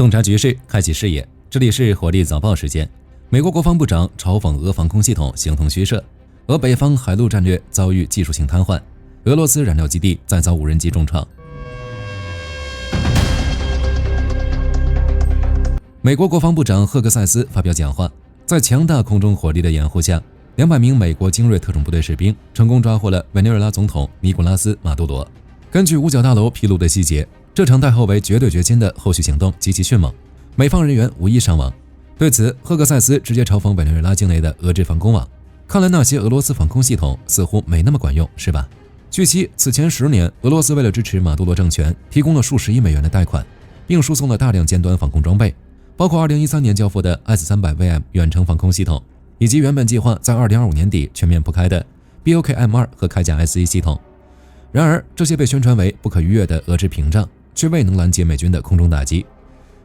洞察局势，开启视野。这里是火力早报时间。美国国防部长嘲讽俄防空系统形同虚设，俄北方海陆战略遭遇技术性瘫痪，俄罗斯燃料基地再遭无人机重创。美国国防部长赫克塞斯发表讲话，在强大空中火力的掩护下，200名美国精锐特种部队士兵成功抓获了委内瑞拉总统尼古拉斯·马杜罗。根据五角大楼披露的细节，这场代号为绝对决chiến的后续行动极其迅猛，美方人员无一伤亡。对此，赫克塞斯直接嘲讽委内瑞拉境内的俄制防空网，看来那些俄罗斯防空系统似乎没那么管用，是吧？据悉，此前10年，俄罗斯为了支持马杜罗政权，提供了数十亿美元的贷款，并输送了大量尖端防空装备，包括2013年交付的 S-300VM 远程防空系统，以及原本计划在2025年底全面铺开的 BOK-M2 和铠甲 SE 系统。然而，这些被宣传为不可逾越的俄制屏障，却未能拦截美军的空中打击。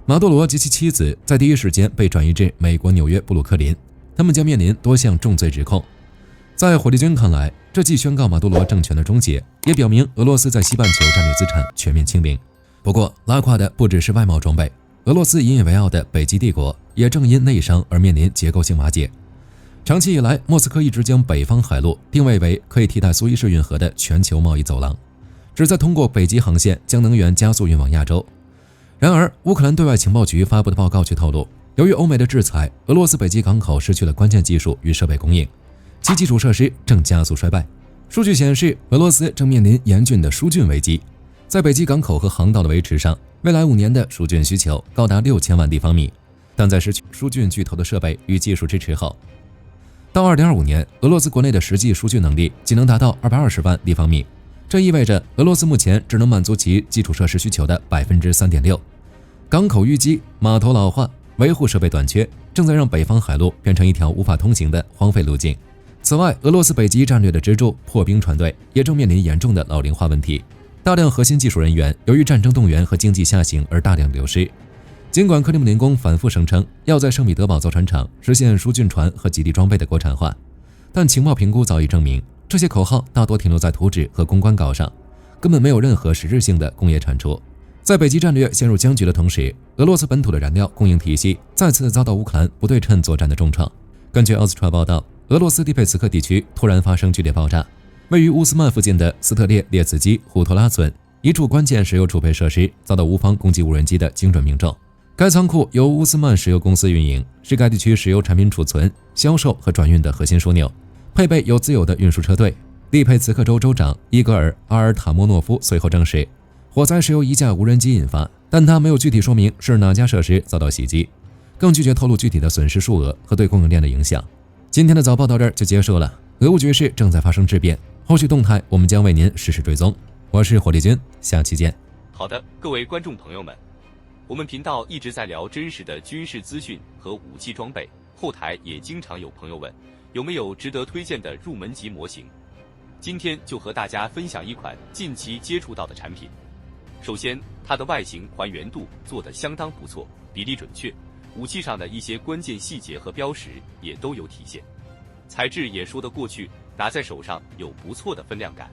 马杜罗及其妻子在第一时间被转移至美国纽约布鲁克林，他们将面临多项重罪指控。在火力军看来，这既宣告马杜罗政权的终结，也表明俄罗斯在西半球战略资产全面清零。不过，拉胯的不只是外贸装备，俄罗斯引以为傲的北极帝国也正因内伤而面临结构性瓦解。长期以来，莫斯科一直将北方海路定位为可以替代苏伊士运河的全球贸易走廊，旨在通过北极航线将能源加速运往亚洲。然而，乌克兰对外情报局发布的报告却透露，由于欧美的制裁，俄罗斯北极港口失去了关键技术与设备供应，其基础设施正加速衰败。数据显示，俄罗斯正面临严峻的疏浚危机。在北极港口和航道的维持上，未来5年的疏浚需求高达6000万立方米，但在失去疏浚巨头的设备与技术支持后，到2025年，俄罗斯国内的实际疏浚能力仅能达到220万立方米，这意味着俄罗斯目前只能满足其基础设施需求的 3.6%。港口淤积、码头老化、维护设备短缺，正在让北方海路变成一条无法通行的荒废路径。此外，俄罗斯北极战略的支柱破冰船队也正面临严重的老龄化问题，大量核心技术人员由于战争动员和经济下行而大量流失。尽管克里姆林宫反复声称要在圣彼得堡造船厂实现疏浚船和基地装备的国产化，但情报评估早已证明，这些口号大多停留在图纸和公关稿上，根本没有任何实质性的工业产出。在北极战略陷入僵局的同时，俄罗斯本土的燃料供应体系再次遭到乌克兰不对称作战的重创。根据奥斯特报道，俄罗斯第佩茨克地区突然发生剧烈爆炸，位于乌斯曼附近的斯特列列茨基胡托拉村一处关键石油储备设施遭到乌方攻击无人机的精准命中。该仓库由乌斯曼石油公司运营，是该地区石油产品储存、销售和转运的核心枢纽，配备有自有的运输车队。利佩茨克州州长伊戈尔·阿尔塔莫诺夫随后证实，火灾是由一架无人机引发，但他没有具体说明是哪家设施遭到袭击，更拒绝透露具体的损失数额和对供应链的影响。今天的早报到这儿就结束了，俄乌局势正在发生质变，后续动态我们将为您实时追踪。我是火力军，下期见。好的，各位观众朋友们，我们频道一直在聊真实的军事资讯和武器装备，后台也经常有朋友问，有没有值得推荐的入门级模型？今天就和大家分享一款近期接触到的产品。首先，它的外形还原度做得相当不错，比例准确，武器上的一些关键细节和标识也都有体现，材质也说得过去，拿在手上有不错的分量感。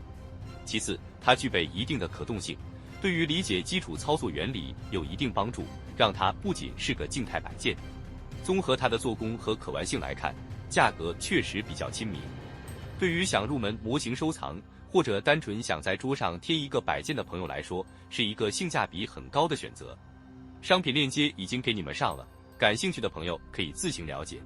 其次，它具备一定的可动性，对于理解基础操作原理有一定帮助，让它不仅是个静态摆件。综合它的做工和可玩性来看，价格确实比较亲民。对于想入门模型收藏，或者单纯想在桌上贴一个摆件的朋友来说，是一个性价比很高的选择。商品链接已经给你们上了，感兴趣的朋友可以自行了解。